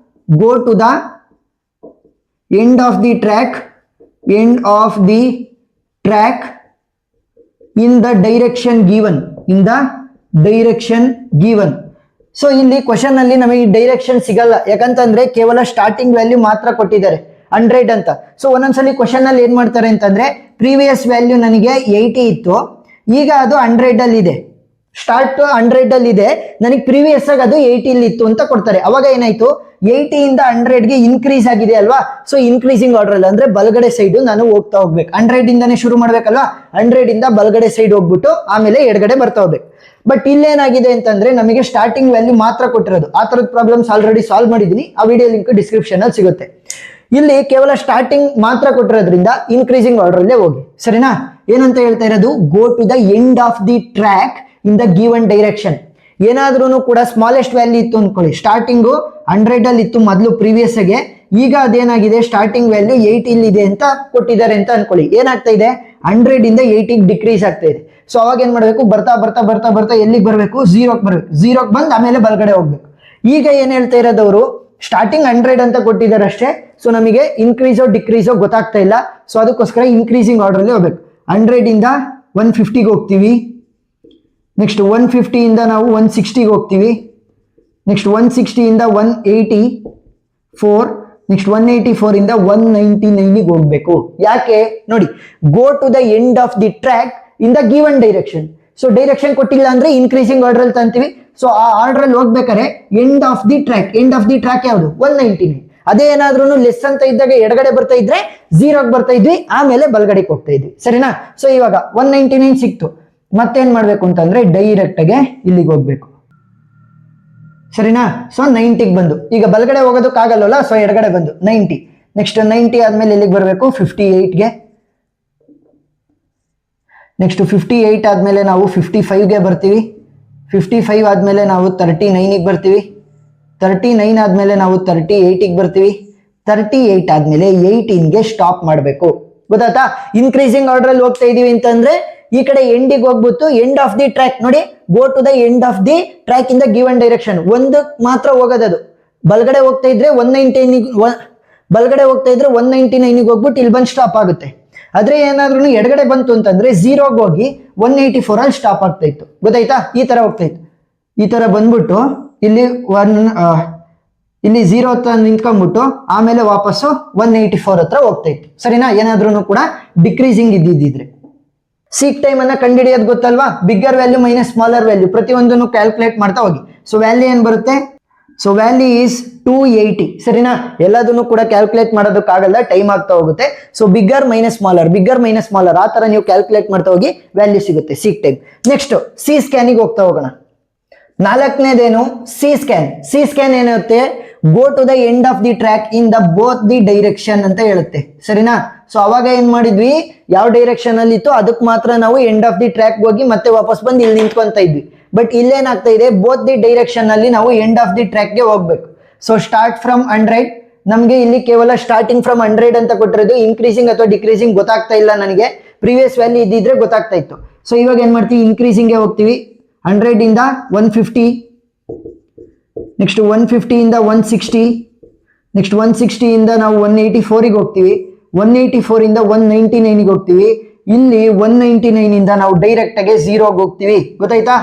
Go to the end of the track in the direction given. So ಇಲ್ಲಿ question ಅಲ್ಲಿ ನಮಗೆ direction ಸಿಗಲ್ಲ, ಯಾಕಂತಂದ್ರೆ ಕೇವಲ ಸ್ಟಾರ್ಟಿಂಗ್ ವ್ಯಾಲ್ಯೂ ಮಾತ್ರ ಕೊಟ್ಟಿದ್ದಾರೆ 100 ಅಂತ. ಸೊ ಒಂದೊಂದ್ಸಲಿ ಕ್ವಶನ್ ಅಲ್ಲಿ ಏನ್ ಮಾಡ್ತಾರೆ ಅಂತಂದ್ರೆ ಪ್ರೀವಿಯಸ್ ವ್ಯಾಲ್ಯೂ ನನಗೆ 80 ಇತ್ತು, ಈಗ ಅದು 100 ಅಲ್ಲಿ ಇದೆ. ಸ್ಟಾರ್ಟ್ 100 ಅಲ್ಲಿ ಇದೆ, ನನಗೆ ಪ್ರೀವಿಯಸ್ ಆಗಿ ಅದು 80 ಇತ್ತು ಅಂತ ಕೊಡ್ತಾರೆ. ಅವಾಗ ಏನಾಯ್ತು, 80 ಇಂದ 100ಗೆ ಇನ್ಕ್ರೀಸ್ ಆಗಿದೆ ಅಲ್ವಾ. ಸೊ ಇನ್ಕ್ರೀಸಿಂಗ್ ಆರ್ಡರ್ ಅಲ್ಲಿ ಅಂದ್ರೆ ಬಲಗಡೆ ಸೈಡ್ ನಾನು ಹೋಗ್ತಾ ಹೋಗ್ಬೇಕು. 100 ಇಂದಾನೆ ಶುರು ಮಾಡ್ಬೇಕಲ್ವಾ, 100 ಇಂದ ಬಲಗಡೆ ಸೈಡ್ ಹೋಗ್ಬಿಟ್ಟು ಆಮೇಲೆ ಎಡಗಡೆ ಬರ್ತಾ ಹೋಗ್ಬೇಕು. ಬಟ್ ಇಲ್ಲೇನಾಗಿದೆ ಅಂತಂದ್ರೆ ನಮಗೆ ಸ್ಟಾರ್ಟಿಂಗ್ ವ್ಯಾಲ್ಯೂ ಮಾತ್ರ ಕೊಟ್ಟಿರೋದು. ಆ ತರದ ಪ್ರಾಬ್ಲಮ್ಸ್ ಆಲ್ರೆಡಿ ಸಾಲ್ವ್ ಮಾಡಿದೀನಿ, ಆ ವಿಡಿಯೋ ಲಿಂಕ್ ಡಿಸ್ಕ್ರಿಪ್ಷನ್ ಅಲ್ಲಿ ಸಿಗುತ್ತೆ. ಇಲ್ಲಿ ಕೇವಲ ಸ್ಟಾರ್ಟಿಂಗ್ ಮಾತ್ರ ಕೊಟ್ಟಿರೋದ್ರಿಂದ ಇನ್ಕ್ರೀಸಿಂಗ್ ಆರ್ಡರ್ ಅಲ್ಲೇ ಹೋಗಿ. ಸರಿನಾ? ಏನಂತ ಹೇಳ್ತಾ ಇರೋದು, go to the end of the track in the given direction. ಏನಾದ್ರೂ ಕೂಡ ಸ್ಮಾಲೆಸ್ಟ್ ವ್ಯಾಲ್ಯೂ ಇತ್ತು ಅನ್ಕೊಳ್ಳಿ, ಸ್ಟಾರ್ಟಿಂಗು 100 ಅಲ್ಲಿ ಇತ್ತು ಮೊದಲು ಪ್ರೀವಿಯಸ್ ಗೆ, ಈಗ ಅದೇನಾಗಿದೆ ಸ್ಟಾರ್ಟಿಂಗ್ ವ್ಯಾಲ್ಯೂ 80 ಇದೆ ಅಂತ ಕೊಟ್ಟಿದ್ದಾರೆ ಅಂತ ಅನ್ಕೊಳ್ಳಿ. ಏನಾಗ್ತಾ ಇದೆ, 100 ಇಂದ 80 ಡಿಕ್ರೀಸ್ ಆಗ್ತಾ ಇದೆ. ಸೊ ಅವಾಗ ಏನ್ ಮಾಡ್ಬೇಕು, ಬರ್ತಾ ಬರ್ತಾ ಬರ್ತಾ ಬರ್ತಾ ಎಲ್ಲಿಗೆ ಬರ್ಬೇಕು, 0ಗೆ ಬರ್ಬೇಕು. 0ಗೆ ಬಂದು ಆಮೇಲೆ ಬಲಗಡೆ ಹೋಗ್ಬೇಕು. ಈಗ ಏನ್ ಹೇಳ್ತಾ ಇರೋದವರು, ಸ್ಟಾರ್ಟಿಂಗ್ 100 ಅಂತ ಕೊಟ್ಟಿದ್ದಾರೆ ಅಷ್ಟೇ. ಸೊ ನಮಗೆ ಇನ್ಕ್ರೀಸೋ ಡಿಕ್ರೀಸೋ ಗೊತ್ತಾಗ್ತಾ ಇಲ್ಲ. ಸೊ ಅದಕ್ಕೋಸ್ಕರ ಇನ್ಕ್ರೀಸಿಂಗ್ ಆರ್ಡರ್ ಅಲ್ಲಿ ಹೋಗ್ಬೇಕು. 100 ಇಂದ 150ಗೆ ಹೋಗ್ತೀವಿ, ನೆಕ್ಸ್ಟ್ 150 ಇಂದ ನಾವು 160ಗೆ ಹೋಗ್ತೀವಿ, ನೆಕ್ಸ್ಟ್ 160 ಇಂದ 184, ನೆಕ್ಸ್ಟ್ 184 ಇಂದ 199ಗೆ ಹೋಗ್ಬೇಕು. ಯಾಕೆ ನೋಡಿ, go to the end of the track in the given direction. So direction ಕೊಟ್ಟಿಲ್ಲ ಅಂದ್ರೆ ಇನ್ಕ್ರೀಸಿಂಗ್ ಆರ್ಡರ್ ಅಲ್ಲಿ ತಂತೀವಿ. ಸೊ ಆ ಆರ್ಡರ್ ಅಲ್ಲಿ ಹೋಗ್ಬೇಕಾದ್ರೆ ಎಂಡ್ ಆಫ್ ದಿ ಟ್ರ್ಯಾಕ್ ಯಾವುದು, 199. ಅದೇ ಏನಾದ್ರೂ ಲೆಸ್ ಅಂತ ಇದ್ದಾಗ ಎಡಗಡೆ ಬರ್ತಾ ಇದ್ರೆ 0ಗೆ ಬರ್ತಾ ಇದ್ವಿ, ಆಮೇಲೆ ಬಲಗಡೆಗೆ ಹೋಗ್ತಾ ಇದ್ವಿ. ಸರಿನಾ? ಸೊ ಇವಾಗ 199 ಸಿಕ್ತು. ಮತ್ತೇನ್ ಮಾಡ್ಬೇಕು ಅಂತಂದ್ರೆ ಡೈರೆಕ್ಟ್ ಆಗಿ ಇಲ್ಲಿಗೆ ಹೋಗ್ಬೇಕು. ಸರಿನಾ? ಸೊ 90ಗೆ ಬಂದು, ಈಗ ಬಲಗಡೆ ಹೋಗೋದಕ್ಕಾಗಲ್ಲ, ಸೊ ಎಡಗಡೆ ಬಂದು 90. ನೆಕ್ಸ್ಟ್ 90 ಆದ್ಮೇಲೆ ಎಲ್ಲಿಗೆ ಬರಬೇಕು, 58ಗೆ. ನೆಕ್ಸ್ಟ್ 58 ಆದ್ಮೇಲೆ ನಾವು 55ಗೆ ಬರ್ತೀವಿ. 55 ಆದ್ಮೇಲೆ ನಾವು 39ಗೆ ಬರ್ತೀವಿ. 39 ಆದ್ಮೇಲೆ ನಾವು 38ಗೆ ಬರ್ತೀವಿ. 38 ಆದ್ಮೇಲೆ 18ಗೆ ಸ್ಟಾಪ್ ಮಾಡಬೇಕು. ಗೊತ್ತಾಯ್ತಾ? ಇನ್ಕ್ರೀಸಿಂಗ್ ಆರ್ಡರ್ ಅಲ್ಲಿ ಹೋಗ್ತಾ ಇದೀವಿ ಅಂತಂದ್ರೆ ಈ ಕಡೆ ಎಂಡಿಗೆ ಹೋಗ್ಬಿಟ್ಟು ಎಂಡ್ ಆಫ್ ದಿ ಟ್ರ್ಯಾಕ್ ನೋಡಿ, go to the end of the track in the given direction. ಒಂದು ಮಾತ್ರ ಹೋಗೋದದು. ಬಲಗಡೆ ಹೋಗ್ತಾ ಇದ್ರೆ 199ಗೆ ಹೋಗ್ಬಿಟ್ಟು ಇಲ್ಲಿ ಬಂದು ಸ್ಟಾಪ್ ಆಗುತ್ತೆ. ಆದ್ರೆ ಏನಾದ್ರೂ ಎಡಗಡೆ ಬಂತು ಅಂತಂದ್ರೆ 0ಗೆ ಹೋಗಿ 184 ಅಲ್ಲಿ ಸ್ಟಾಪ್ ಆಗ್ತಾ ಇತ್ತು. ಗೊತ್ತಾಯ್ತಾ? ಈ ತರ ಹೋಗ್ತಾ ಇತ್ತು. ಈ ತರ ಬಂದ್ಬಿಟ್ಟು ಇಲ್ಲಿ 0 ಹತ್ರ ನಿಂತ್ಕೊಂಡ್ಬಿಟ್ಟು ಆಮೇಲೆ ವಾಪಸ್ಸು 184 ಹತ್ರ ಹೋಗ್ತಾ ಇತ್ತು. ಸರಿನಾ? ಏನಾದ್ರೂ ಕೂಡ ಡಿಕ್ರೀಸಿಂಗ್ ಇದ್ದಿದ್ರೆ. ಸೀಕ್ ಟೈಮ್ ಅನ್ನ ಕಂಡುಹಿಡಿಯೋದು ಗೊತ್ತಲ್ವಾ, bigger value minus smaller value ಪ್ರತಿಯೊಂದನ್ನು ಕ್ಯಾಲ್ಕುಲೇಟ್ ಮಾಡ್ತಾ ಹೋಗಿ. ಸೊ ವ್ಯಾಲ್ಯೂ ಏನ್ ಬರುತ್ತೆ, ಸೊ ವ್ಯಾಲ್ಯೂ ಈಸ್ 280. ಸರಿನಾ? ಎಲ್ಲದನ್ನು ಕೂಡ ಕ್ಯಾಲ್ಕುಲೇಟ್ ಮಾಡೋದಕ್ಕಾಗಲ್ಲ, ಟೈಮ್ ಆಗ್ತಾ ಹೋಗುತ್ತೆ. ಸೊ ಬಿಗ್ಗರ್ ಮೈನಸ್ ಸ್ಮಾಲರ್ ಆ ತರ ನೀವು ಕ್ಯಾಲ್ಕುಲೇಟ್ ಮಾಡ್ತಾ ಹೋಗಿ ವ್ಯಾಲ್ಯೂ ಸಿಗುತ್ತೆ ಸೀಕ್ ಟೈಮ್. ನೆಕ್ಸ್ಟ್ ಸಿ ಸ್ಕ್ಯಾನಿಗೆ ಹೋಗ್ತಾ ಹೋಗೋಣ. ನಾಲ್ಕನೇದೇನು, ಸಿ ಸ್ಕ್ಯಾನ್ ಏನಿರುತ್ತೆ, go to the end of the track in both the ದಿ ಡೈರೆಕ್ಷನ್ ಅಂತ ಹೇಳುತ್ತೆ. ಸರಿನಾ? ಸೊ ಅವಾಗ ಏನ್ ಮಾಡಿದ್ವಿ, ಯಾವ ಡೈರೆಕ್ಷನ್ ಅಲ್ಲಿ ಇತ್ತು ಅದಕ್ಕೆ ಮಾತ್ರ ನಾವು ಎಂಡ್ ಆಫ್ ದಿ ಟ್ರ್ಯಾಕ್ ಹೋಗಿ ಮತ್ತೆ ವಾಪಸ್ ಬಂದು ಇಲ್ಲಿ ನಿಂತ್ಕೊಂತ ಇದ್ವಿ. ಬಟ್ ಇಲ್ಲೇನಾಗ್ತಾ ಇದೆ, ಬೋತ್ ದಿ ಡೈರೆಕ್ಷನ್ ಅಲ್ಲಿ ನಾವು ಎಂಡ್ ಆಫ್ ದಿ ಟ್ರ್ಯಾಕ್ಗೆ ಹೋಗ್ಬೇಕು. ಸೊ ಸ್ಟಾರ್ಟ್ ಫ್ರಮ್ 100, ನಮಗೆ ಇಲ್ಲಿ ಕೇವಲ ಸ್ಟಾರ್ಟಿಂಗ್ ಫ್ರಮ್ 100 ಅಂತ ಕೊಟ್ಟಿರೋದು. ಇನ್ಕ್ರೀಸಿಂಗ್ ಅಥವಾ ಡಿಕ್ರೀಸಿಂಗ್ ಗೊತ್ತಾಗ್ತಾ ಇಲ್ಲ ನನಗೆ, ಪ್ರೀವಿಯಸ್ ವ್ಯಾಲ್ಯೂ ಇದ್ದಿದ್ರೆ ಗೊತ್ತಾಗ್ತಾ ಇತ್ತು. ಸೊ ಇವಾಗ ಏನ್ ಮಾಡ್ತೀವಿ, ಇನ್ಕ್ರೀಸಿಂಗ್ಗೆ ಹೋಗ್ತೀವಿ. 100 ಇಂದ 150, ನೆಕ್ಸ್ಟ್ 150 ಇಂದ 160, ನೆಕ್ಸ್ಟ್ 160 ಇಂದ ನಾವು 184ಗೆ ಹೋಗ್ತೀವಿ. 184 ಇಂದ 199ಗೆ ಹೋಗ್ತೀವಿ. ಇಲ್ಲಿ 199 ಇಂದ ನಾವು ಡೈರೆಕ್ಟ್ ಆಗಿ 0ಗೆ ಹೋಗ್ತೀವಿ. ಗೊತ್ತಾಯ್ತಾ?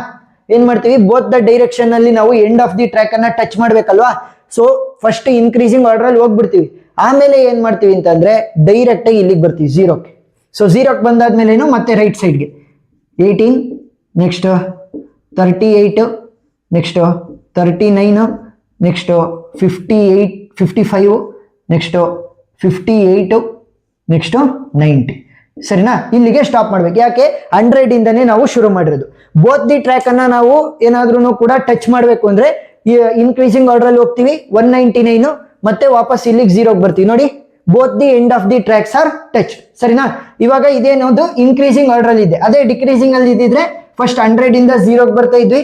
ಏನ್ ಮಾಡ್ತೀವಿ, ಬೋತ್ ದ ಡೈರೆಕ್ಷನ್ ಅಲ್ಲಿ ನಾವು ಎಂಡ್ ಆಫ್ ದಿ ಟ್ರ್ಯಾಕ್ ಅನ್ನ ಟಚ್ ಮಾಡ್ಬೇಕಲ್ವಾ. ಸೊ ಫಸ್ಟ್ ಇನ್ಕ್ರೀಸಿಂಗ್ ಆರ್ಡರ್ ಅಲ್ಲಿ ಹೋಗ್ಬಿಡ್ತೀವಿ. ಆಮೇಲೆ ಏನ್ ಮಾಡ್ತೀವಿ ಅಂತಂದ್ರೆ ಡೈರೆಕ್ಟ್ ಆಗಿ ಇಲ್ಲಿಗೆ ಬರ್ತೀವಿ 0ಗೆ. ಸೊ 0ಗೆ ಬಂದಾದ್ಮೇಲೆ ಮತ್ತೆ ರೈಟ್ ಸೈಡ್ಗೆ 18, next 38, next 39, next 55, next 58, next 90. ಸರಿನಾ, ಇಲ್ಲಿಗೆ ಸ್ಟಾಪ್ ಮಾಡ್ಬೇಕು. ಯಾಕೆ 100 ಇಂದನೇ ನಾವು ಶುರು ಮಾಡಿರೋದು. ಬೋತ್ ದಿ ಟ್ರ್ಯಾಕ್ ಅನ್ನ ನಾವು ಏನಾದ್ರೂ ಕೂಡ ಟಚ್ ಮಾಡ್ಬೇಕು ಅಂದ್ರೆ ಇನ್ಕ್ರೀಸಿಂಗ್ ಆರ್ಡರ್ ಅಲ್ಲಿ ಹೋಗ್ತೀವಿ 199 ಮತ್ತೆ ವಾಪಸ್ ಇಲ್ಲಿಗೆ 0 ಬರ್ತೀವಿ. ನೋಡಿ, both the end of the tracks are touch. ಸರಿನಾ, ಇವಾಗ ಇದೇನೋದು ಇನ್ಕ್ರೀಸಿಂಗ್ ಆರ್ಡರ್ ಅಲ್ಲಿ ಇದೆ. ಅದೇ ಡಿಕ್ರೀಸಿಂಗ್ ಅಲ್ಲಿ ಇದ್ದಿದ್ರೆ ಫಸ್ಟ್ 100 ಇಂದ 0 ಬರ್ತಾ ಇದ್ವಿ,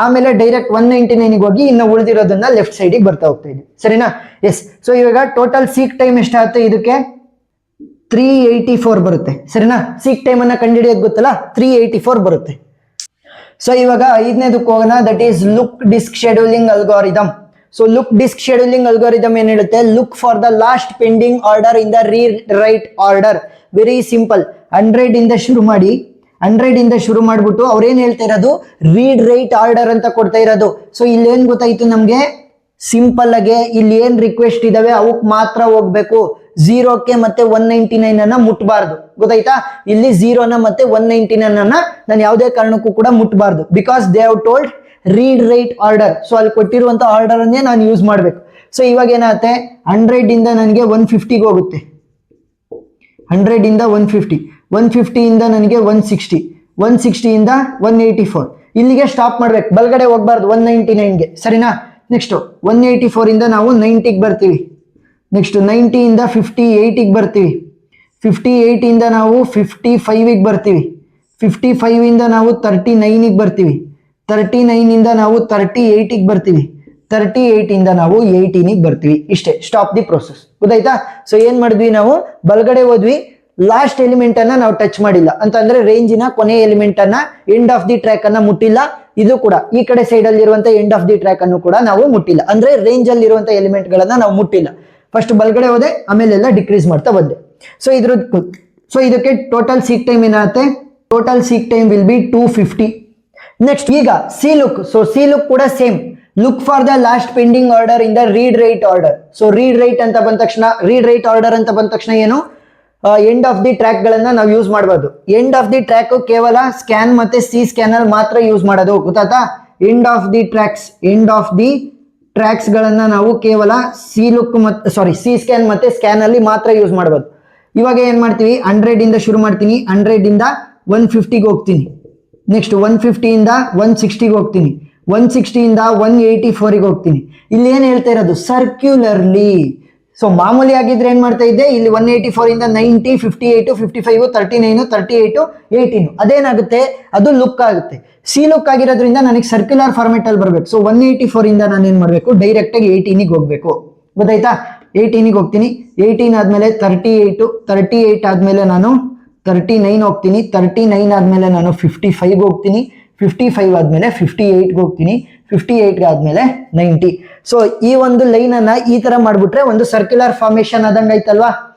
ಆಮೇಲೆ ಡೈರೆಕ್ಟ್ 199 ಹೋಗಿ ಇನ್ನು ಉಳಿದಿರೋದನ್ನ ಲೆಫ್ಟ್ ಸೈಡಿಗೆ ಬರ್ತಾ ಹೋಗ್ತಾ ಇದ್ವಿ. ಸರಿನಾ, ಎಸ್. ಸೊ ಇವಾಗ ಟೋಟಲ್ ಸೀಕ್ ಟೈಮ್ ಎಷ್ಟಾಗುತ್ತೆ ಇದಕ್ಕೆ 384 ಬರುತ್ತೆ. ಸರಿನಾ, ಸೀಕ್ ಟೈಮ್ ಅನ್ನ ಕಂಡುಹಿಡಿಯೋದು ಗೊತ್ತಲ್ಲ, 384 ಬರುತ್ತೆ. ಸೊ ಇವಾಗ 5ನೇದಕ್ಕೆ ಹೋಗೋಣ, that is look disk scheduling algorithm. So look disk scheduling algorithm ಏನ್ ಹೇಳುತ್ತೆ, look for the last pending order in the read write order. Very simple. 100 ಇಂದ ಶುರು ಮಾಡಿ, 100 ಇಂದ ಶುರು ಮಾಡ್ಬಿಟ್ಟು ಅವ್ರೇನ್ ಹೇಳ್ತಾ ಇರೋದು ರೀಡ್ ರೈಟ್ ಆರ್ಡರ್ ಅಂತ ಕೊಡ್ತಾ ಇರೋದು. ಸೊ ಇಲ್ಲಿ ಏನ್ ಗೊತ್ತಾಯ್ತು ನಮ್ಗೆ, ಸಿಂಪಲ್ ಆಗಿ ಇಲ್ಲಿ ಏನ್ ರಿಕ್ವೆಸ್ಟ್ ಇದಾವೆ ಅವಕ್ ಮಾತ್ರ ಹೋಗ್ಬೇಕು, 0ಕ್ಕೆ ಮತ್ತೆ 199 ಅನ್ನ ಮುಟ್ಬಾರ್ದು. ಗೊತ್ತಾಯ್ತಾ, ಇಲ್ಲಿ 0ನ ಮತ್ತೆ 199 ಅನ್ನ ನಾನು ಯಾವುದೇ ಕಾರಣಕ್ಕೂ ಕೂಡ ಮುಟ್ಬಾರ್ದು. Because they have told read write order. So ಅಲ್ಲಿ ಕೊಟ್ಟಿರುವಂತ ಆರ್ಡರ್ ಅನ್ನೇ ನಾನು ಯೂಸ್ ಮಾಡ್ಬೇಕು. ಸೊ ಇವಾಗ ಏನಾಗುತ್ತೆ, 100 ಇಂದ ನನಗೆ 150ಗೆ ಹೋಗುತ್ತೆ, 100 ಇಂದ 150, 150 ಇಂದ ನನಗೆ 160, 160 ಇಂದ 184. ಇಲ್ಲಿಗೆ ಸ್ಟಾಪ್ ಮಾಡ್ಬೇಕು, ಬಲ್ಗಡೆ ಹೋಗ್ಬಾರ್ದು 199ಗೆ. ಸರಿನಾ, ನೆಕ್ಸ್ಟ್ 184 ಇಂದ ನಾವು 90ಗೆ ಬರ್ತೀವಿ. ನೆಕ್ಸ್ಟ್ 90 ಇಂದ 58ಗೆ ಬರ್ತೀವಿ. 58 ಇಂದ ನಾವು 55ಗೆ ಬರ್ತೀವಿ. 55 ಇಂದ ನಾವು 39ಗೆ ಬರ್ತೀವಿ. 39 ಇಂದ ನಾವು 38ಗೆ ಬರ್ತೀವಿ. 38 ಇಂದ ನಾವು 18ಗೆ ಬರ್ತೀವಿ. ಇಷ್ಟೇ, ಸ್ಟಾಪ್ ದಿ ಪ್ರೋಸೆಸ್. ಗೊತ್ತಾಯ್ತಾ. ಸೊ ಏನ್ ಮಾಡಿದ್ವಿ ನಾವು, ಬಲ್ಗಡೆ ಹೋದ್ವಿ, ಲಾಸ್ಟ್ ಎಲಿಮೆಂಟ್ ಅನ್ನ ನಾವು ಟಚ್ ಮಾಡಿಲ್ಲ ಅಂತಂದ್ರೆ ರೇಂಜಿನ ಕೊನೆ ಎಲಿಮೆಂಟ್ ಅನ್ನ ಎಂಡ್ ಆಫ್ ದಿ ಟ್ರ್ಯಾಕ್ ಅನ್ನ ಮುಟ್ಟಿಲ್ಲ. ಇದು ಕೂಡ ಈ ಕಡೆ ಸೈಡ್ ಅಲ್ಲಿ ಇರುವಂತ ಎಂಡ್ ಆಫ್ ದಿ ಟ್ರ್ಯಾಕ್ ಅನ್ನು ಕೂಡ ನಾವು ಮುಟ್ಟಿಲ್ಲ, ಅಂದ್ರೆ ರೇಂಜ್ ಅಲ್ಲಿ ಇರುವಂತ ಎಲಿಮೆಂಟ್ ಗಳನ್ನ ನಾವು ಮುಟ್ಟಿಲ್ಲ. ಫಸ್ಟ್ ಬಲ್ಗಡೆ ಹೋದೆ, ಆಮೇಲೆ ಎಲ್ಲ ಡಿಕ್ರೀಸ್ ಮಾಡ್ತಾ ಬಂದೆ. ಸೊ ಇದಕ್ಕೆ ಟೋಟಲ್ ಸೀಕ್ ಟೈಮ್ ಏನಾಗುತ್ತೆ, total seek time will be 250. Next ಈಗ C look. So C look ಕೂಡ same, look for the last pending order in the read write order. So read write ಅಂತ ಬಂದ ತಕ್ಷಣ, read write order ಅಂತ ಬಂದ ತಕ್ಷಣ ಏನು, ಎಂಡ್ ಆಫ್ ದಿ ಟ್ರ್ಯಾಕ್ ಗಳನ್ನ ನಾವು ಯೂಸ್ ಮಾಡಬಾರ್ದು. ಎಂಡ್ ಆಫ್ ದಿ ಟ್ರ್ಯಾಕ್ ಕೇವಲ ಸ್ಕ್ಯಾನ್ ಮತ್ತೆ ಸಿ ಸ್ಕ್ಯಾನ್ ಅಲ್ಲಿ ಮಾತ್ರ ಯೂಸ್ ಮಾಡೋದು. ಗೊತ್ತಾಯ್ತಾ, ಎಂಡ್ ಆಫ್ ದಿ ಟ್ರ್ಯಾಕ್ಸ್ ಗಳನ್ನ ನಾವು ಕೇವಲ ಸಿ ಲುಕ್ ಮತ್ತೆ ಸಿ ಸ್ಕ್ಯಾನ್ ಮತ್ತೆ ಸ್ಕ್ಯಾನ್ ಅಲ್ಲಿ ಮಾತ್ರ ಯೂಸ್ ಮಾಡಬಹುದು. ಇವಾಗ ಏನ್ ಮಾಡ್ತೀವಿ, 100 ಇಂದ ಶುರು ಮಾಡ್ತೀನಿ, 100 ಇಂದ 150ಗೆ ಹೋಗ್ತೀನಿ. ನೆಕ್ಸ್ಟ್ 150 ಇಂದ 160ಗೆ ಹೋಗ್ತೀನಿ, 160 ಇಂದ 184ಗೆ ಹೋಗ್ತೀನಿ. ಇಲ್ಲಿ ಏನ್ ಹೇಳ್ತಾ ಇರೋದು, ಸರ್ಕ್ಯುಲರ್ಲಿ. ಸೊ ಮಾಮೂಲಿ ಆಗಿದ್ರೆ ಏನ್ ಮಾಡ್ತಾ ಇದ್ದೆ, ಇಲ್ಲಿ 184 ಇಂದ 90, 58, 55, 39, 38, 18 ಅದೇನಾಗುತ್ತೆ, ಅದು ಲುಕ್ ಆಗುತ್ತೆ. ಸಿ ಲುಕ್ ಆಗಿರೋದ್ರಿಂದ ನನಗೆ ಸರ್ಕ್ಯುಲರ್ ಫಾರ್ಮೆಟ್ ಅಲ್ಲಿ ಬರ್ಬೇಕು. ಸೊ 184 ಇಂದ ನಾನು ಏನ್ ಮಾಡ್ಬೇಕು, ಡೈರೆಕ್ಟ್ ಆಗಿ 18ಗೆ ಹೋಗ್ಬೇಕು. ಗೊತ್ತಾಯ್ತಾ, 18ಗೆ ಹೋಗ್ತೀನಿ. 18 ಆದ್ಮೇಲೆ 38 ಆದ್ಮೇಲೆ ನಾನು 39 ಹೋಗ್ತೀನಿ. 39 ಆದ್ಮೇಲೆ ನಾನು 55ಗೆ ಹೋಗ್ತೀನಿ. 55 ಆದ್ಮೇಲೆ 58ಗೆ ಹೋಗ್ತೀನಿ. 58 ಆದ್ಮೇಲೆ 90. ಸೊ ಈ ಒಂದು ಲೈನ್ ಅನ್ನ ಈ ತರ ಮಾಡ್ಬಿಟ್ರೆ ಒಂದು ಸರ್ಕ್ಯುಲರ್ ಫಾರ್ಮೇಶನ್ ಆದಂಗ ಐತಲ್ವಾ.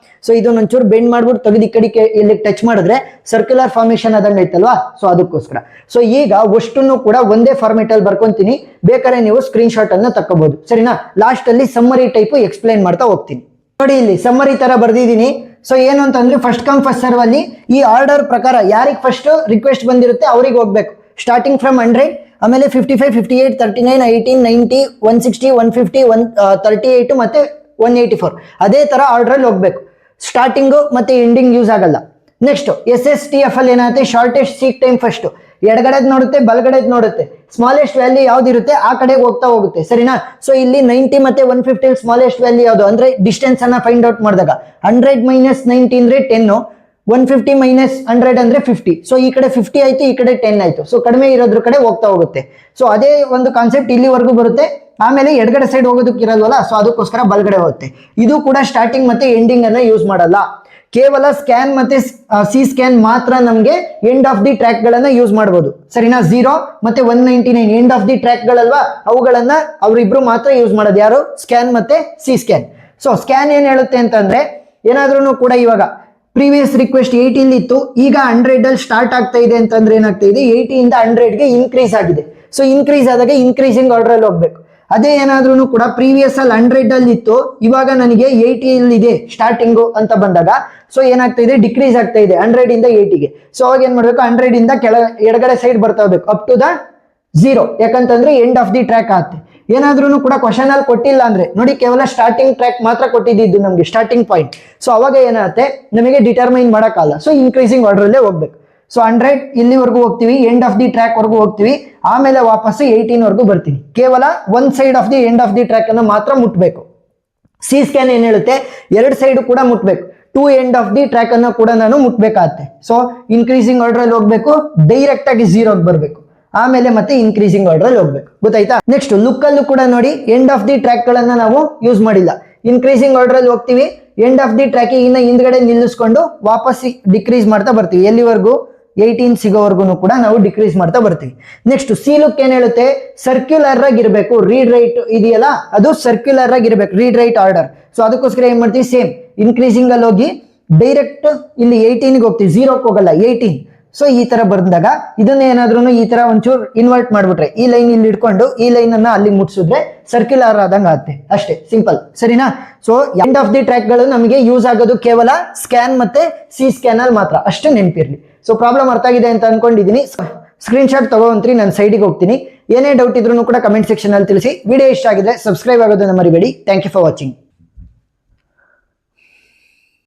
ಸೊ ಇದನ್ನ ಒಂಚೂರು ಬೆಂಡ್ ಮಾಡ್ಬಿಟ್ಟು ತೆಗೆದು ಈ ಕಡೆ ಇಲ್ಲಿ ಟಚ್ ಮಾಡಿದ್ರೆ ಸರ್ಕ್ಯುಲರ್ ಫಾರ್ಮೇಶನ್ ಆದಂಗ ಐತಲ್ವಾ. ಸೊ ಅದಕ್ಕೋಸ್ಕರ ಸೊ ಈಗ ಅಷ್ಟನ್ನು ಕೂಡ ಒಂದೇ ಫಾರ್ಮೇಟ್ ಅಲ್ಲಿ ಬರ್ಕೊಂತೀನಿ. ಬೇಕಾದ್ರೆ ನೀವು ಸ್ಕ್ರೀನ್ ಶಾಟ್ ಅನ್ನ ತಕ್ಕೋಬಹುದು. ಸರಿನಾ, ಲಾಸ್ಟ್ ಅಲ್ಲಿ ಸಮ್ಮರಿ ಟೈಪ್ ಎಕ್ಸ್ಪ್ಲೈನ್ ಮಾಡ್ತಾ ಹೋಗ್ತೀನಿ. ನೋಡಿ, ಇಲ್ಲಿ ಸಮ್ಮರಿ ತರ ಬರ್ದಿದ್ದೀನಿ. ಸೊ ಏನು ಅಂತಂದ್ರೆ ಫಸ್ಟ್ ಕಮ್ ಫಸ್ಟ್ ಸರ್ವ್ ಅಲ್ಲಿ ಈ ಆರ್ಡರ್ ಪ್ರಕಾರ ಯಾರಿಗೆ ಫಸ್ಟ್ ರಿಕ್ವೆಸ್ಟ್ ಬಂದಿರುತ್ತೆ ಅವ್ರಿಗೆ ಹೋಗ್ಬೇಕು. ಸ್ಟಾರ್ಟಿಂಗ್ ಫ್ರಮ್ 100, ಆಮೇಲೆ 55, 58, 39, 18, 90, 160, 150, 138 ಮತ್ತೆ 184 ಅದೇ ತರ ಆರ್ಡರ್ ಅಲ್ಲಿ ಹೋಗ್ಬೇಕು. ಸ್ಟಾರ್ಟಿಂಗು ಮತ್ತೆ ಎಂಡಿಂಗ್ ಯೂಸ್ ಆಗಲ್ಲ. ನೆಕ್ಸ್ಟ್ SSTF ಅಲ್ಲಿ ಏನಾಗುತ್ತೆ, ಶಾರ್ಟೆಸ್ಟ್ ಸೀಕ್ ಟೈಮ್ ಫಸ್ಟ್ ಎಡಗಡೆದ್ ನೋಡುತ್ತೆ, ಬಲಗಡೆದ್ ನೋಡುತ್ತೆ. ಸ್ಮಾಲೆಸ್ಟ್ ವ್ಯಾಲ್ಯೂ ಯಾವ್ದಿರುತ್ತೆ ಆ ಕಡೆಗೆ ಹೋಗ್ತಾ ಹೋಗುತ್ತೆ. ಸರಿನಾ. ಸೊ ಇಲ್ಲಿ 90 ಮತ್ತೆ 150 ಸ್ಮಾಲೆಸ್ಟ್ ವ್ಯಾಲ್ಯೂ ಯಾವ್ದು ಅಂದ್ರೆ ಡಿಸ್ಟೆನ್ಸ್ ಅನ್ನ ಫೈಂಡ್ ಔಟ್ ಮಾಡಿದಾಗ 100 - 90 ಅಂದ್ರೆ 10, 150 - 100 ಅಂದ್ರೆ 50. ಸೊ ಈ ಕಡೆ 50 ಆಯ್ತು, ಈ ಕಡೆ 10 ಆಯ್ತು. ಸೊ ಕಡಿಮೆ ಇರೋದ್ರ ಕಡೆ ಹೋಗ್ತಾ ಹೋಗುತ್ತೆ. ಸೊ ಅದೇ ಒಂದು ಕಾನ್ಸೆಪ್ಟ್ ಇಲ್ಲಿವರೆಗೂ ಬರುತ್ತೆ. ಆಮೇಲೆ ಎಡಗಡೆ ಸೈಡ್ ಹೋಗೋದಕ್ಕೆ ಇರಲ್ವಲ್ಲ, ಸೊ ಅದಕ್ಕೋಸ್ಕರ ಬಲಗಡೆ ಹೋಗುತ್ತೆ. ಇದು ಕೂಡ ಸ್ಟಾರ್ಟಿಂಗ್ ಮತ್ತೆ ಎಂಡಿಂಗ್ ಅನ್ನ ಯೂಸ್ ಮಾಡಲ್ಲ. ಕೇವಲ ಸ್ಕ್ಯಾನ್ ಮತ್ತೆ ಸಿ ಸ್ಕ್ಯಾನ್ ಮಾತ್ರ ನಮ್ಗೆ ಎಂಡ್ ಆಫ್ ದಿ ಟ್ರ್ಯಾಕ್ ಗಳನ್ನ ಯೂಸ್ ಮಾಡಬಹುದು. ಸರಿನಾ, 0 ಮತ್ತೆ 199 ಎಂಡ್ ಆಫ್ ದಿ ಟ್ರ್ಯಾಕ್ ಗಳಲ್ವಾ, ಅವುಗಳನ್ನ ಅವರಿಬ್ರು ಮಾತ್ರ ಯೂಸ್ ಮಾಡೋದು. ಯಾರು, ಸ್ಕ್ಯಾನ್ ಮತ್ತೆ ಸಿ ಸ್ಕ್ಯಾನ್. ಸೊ ಸ್ಕ್ಯಾನ್ ಏನ್ ಹೇಳುತ್ತೆ ಅಂತಂದ್ರೆ, ಏನಾದ್ರೂ ಕೂಡ ಇವಾಗ ಪ್ರೀವಿಯಸ್ ರಿಕ್ವೆಸ್ಟ್ 80 ಇತ್ತು, ಈಗ 100 ಅಲ್ಲಿ ಸ್ಟಾರ್ಟ್ ಆಗ್ತಾ ಇದೆ ಅಂತಂದ್ರೆ ಏನಾಗ್ತಾ ಇದೆ, 80 ಇಂದ 100ಗೆ ಇನ್ಕ್ರೀಸ್ ಆಗಿದೆ. ಸೊ ಇನ್ಕ್ರೀಸ್ ಆದಾಗ ಇನ್ಕ್ರೀಸಿಂಗ್ ಆರ್ಡರ್ ಅಲ್ಲಿ ಹೋಗ್ಬೇಕು. ಅದೇ ಏನಾದ್ರೂ ಕೂಡ ಪ್ರೀವಿಯಸ್ ಅಲ್ಲಿ 100 ಅಲ್ಲಿ ಇತ್ತು, ಇವಾಗ ನನಗೆ 80 ಅಲ್ಲಿ ಇದೆ ಸ್ಟಾರ್ಟಿಂಗು ಅಂತ ಬಂದಾಗ ಸೊ ಏನಾಗ್ತಾ ಇದೆ, ಡಿಕ್ರೀಸ್ ಆಗ್ತಾ ಇದೆ 100 ಇಂದ 80ಗೆ. ಸೊ ಅವಾಗ ಏನ್ ಮಾಡ್ಬೇಕು, 100 ಇಂದ ಎಡಗಡೆ ಸೈಡ್ ಬರ್ತಾ ಹೋಗ್ಬೇಕು ಅಪ್ ಟು ದ 0. ಯಾಕಂತಂದ್ರೆ ಎಂಡ್ ಆಫ್ ದಿ ಟ್ರ್ಯಾಕ್ ಆಗುತ್ತೆ. ಏನಾದ್ರೂ ಕೂಡ ಕ್ವಶನ್ ಅಲ್ಲಿ ಕೊಟ್ಟಿಲ್ಲ ಅಂದ್ರೆ ನೋಡಿ, ಕೇವಲ ಸ್ಟಾರ್ಟಿಂಗ್ ಟ್ರ್ಯಾಕ್ ಮಾತ್ರ ಕೊಟ್ಟಿದ್ದು ನಮಗೆ, ಸ್ಟಾರ್ಟಿಂಗ್ ಪಾಯಿಂಟ್. ಸೊ ಅವಾಗ ಏನಾಗುತ್ತೆ, ನಮಗೆ ಡಿಟರ್ಮೈನ್ ಮಾಡಕ್ಕಾಗಲ್ಲ. ಸೊ ಇನ್ಕ್ರೀಸಿಂಗ್ ಆರ್ಡರ್ ಅಲ್ಲೇ ಹೋಗ್ಬೇಕು. ಸೊ 100 ಇಲ್ಲಿವರೆಗೂ ಹೋಗ್ತೀವಿ, ಎಂಡ್ ಆಫ್ ದಿ ಟ್ರ್ಯಾಕ್ ವರೆಗೂ ಹೋಗ್ತೀವಿ, ಆಮೇಲೆ ವಾಪಸ್ 18 ವರೆಗೂ ಬರ್ತೀನಿ. ಕೇವಲ one side of the end of the track ಅನ್ನು ಮಾತ್ರ ಮುಟ್ಬೇಕು. ಸಿ ಸ್ಕ್ಯಾನ್ ಏನ್ ಹೇಳುತ್ತೆ, ಎರಡು ಸೈಡ್ ಕೂಡ ಮುಟ್ಬೇಕು. To end of the track ಅನ್ನು ಕೂಡ ನಾನು ಮುಟ್ಬೇಕಾಗತ್ತೆ. ಸೊ ಇನ್ಕ್ರೀಸಿಂಗ್ ಆರ್ಡರ್ ಅಲ್ಲಿ ಹೋಗ್ಬೇಕು, ಡೈರೆಕ್ಟ್ ಆಗಿ 0ಗೆ ಬರಬೇಕು, ಆಮೇಲೆ ಮತ್ತೆ ಇನ್ಕ್ರೀಸಿಂಗ್ ಆರ್ಡರ್ ಅಲ್ಲಿ ಹೋಗ್ಬೇಕು. ಗೊತ್ತಾಯ್ತಾ? ನೆಕ್ಸ್ಟ್ ಲುಕ್ ಅಲ್ಲೂ ಕೂಡ ನೋಡಿ, ಎಂಡ್ ಆಫ್ ದಿ ಟ್ರ್ಯಾಕ್ ಗಳನ್ನ ನಾವು ಯೂಸ್ ಮಾಡಿಲ್ಲ. ಇನ್ಕ್ರೀಸಿಂಗ್ ಆರ್ಡರ್ ಅಲ್ಲಿ ಹೋಗ್ತೀವಿ, ಎಂಡ್ ಆಫ್ ದಿ ಟ್ರ್ಯಾಕ್ ಇನ್ನ ಹಿಂದ್ಗಡೆ ನಿಲ್ಲಿಸ್ಕೊಂಡು ವಾಪಸ್ ಡಿಕ್ರೀಸ್ ಮಾಡ್ತಾ ಬರ್ತೀವಿ. ಎಲ್ಲಿವರೆಗೂ? 18 ಸಿಗೋವರೆಗೂ ಕೂಡ ನಾವು ಡಿಕ್ರೀಸ್ ಮಾಡ್ತಾ ಬರ್ತೀವಿ. ನೆಕ್ಸ್ಟ್ ಸಿ ಲುಕ್ ಏನ್ ಹೇಳುತ್ತೆ, ಸರ್ಕ್ಯುಲರ್ ಆಗಿರ್ಬೇಕು. ರೀಡ್ ರೈಟ್ ಇದೆಯಲ್ಲ, ಅದು ಸರ್ಕ್ಯುಲರ್ ಆಗಿರ್ಬೇಕು, ರೀಡ್ ರೈಟ್ ಆರ್ಡರ್. ಸೊ ಅದಕ್ಕೋಸ್ಕರ ಏನ್ ಮಾಡ್ತೀವಿ, ಸೇಮ್ ಇನ್ಕ್ರೀಸಿಂಗ್ ಅಲ್ಲಿ ಹೋಗಿ ಡೈರೆಕ್ಟ್ ಇಲ್ಲಿ 18ಗೆ ಹೋಗ್ತೀವಿ, 0ಕ್ಕೆ ಹೋಗಲ್ಲ, 18. ಸೊ ಈ ತರ ಬಂದಾಗ ಇದನ್ನ ಏನಾದ್ರೂ ಈ ತರ ಒಂಚೂರು ಇನ್ವರ್ಟ್ ಮಾಡ್ಬಿಟ್ರೆ, ಈ ಲೈನ್ ಇಲ್ಲಿ ಇಟ್ಕೊಂಡು ಈ ಲೈನ್ ಅನ್ನ ಅಲ್ಲಿ ಮುಟ್ಸಿದ್ರೆ ಸರ್ಕ್ಯುಲರ್ ಆದಂಗ ಆಗುತ್ತೆ. ಅಷ್ಟೇ, ಸಿಂಪಲ್. ಸರಿನಾ? So end of the track ಗಳು ನಮಗೆ ಯೂಸ್ ಆಗೋದು ಕೇವಲ ಸ್ಕ್ಯಾನ್ ಮತ್ತೆ ಸಿ ಸ್ಕ್ಯಾನ್ ಅಲ್ಲಿ ಮಾತ್ರ, ಅಷ್ಟೇ ನೆನಪಿರ್ಲಿ. ಸೊ ಪ್ರಾಬ್ಲಮ್ ಅರ್ಥ ಆಗಿದೆ ಅಂತ ಅನ್ಕೊಂಡಿದೀನಿ. ಸ್ಕ್ರೀನ್ ಶಾಟ್ ತಗೋಂತ್ರಿ, ನಾನು ಸೈಡಿಗೆ ಹೋಗ್ತೀನಿ. ಏನೇ ಡೌಟ್ ಇದ್ರೂ ಕೂಡ ಕಮೆಂಟ್ ಸೆಕ್ಷನ್ ಅಲ್ಲಿ ತಿಳಿಸಿ. ವಿಡಿಯೋ ಇಷ್ಟ ಆಗಿದ್ರೆ ಸಬ್ಸ್ಕ್ರೈಬ್ ಆಗೋದನ್ನ ಮರಿಬೇಡಿ. Thank you for watching.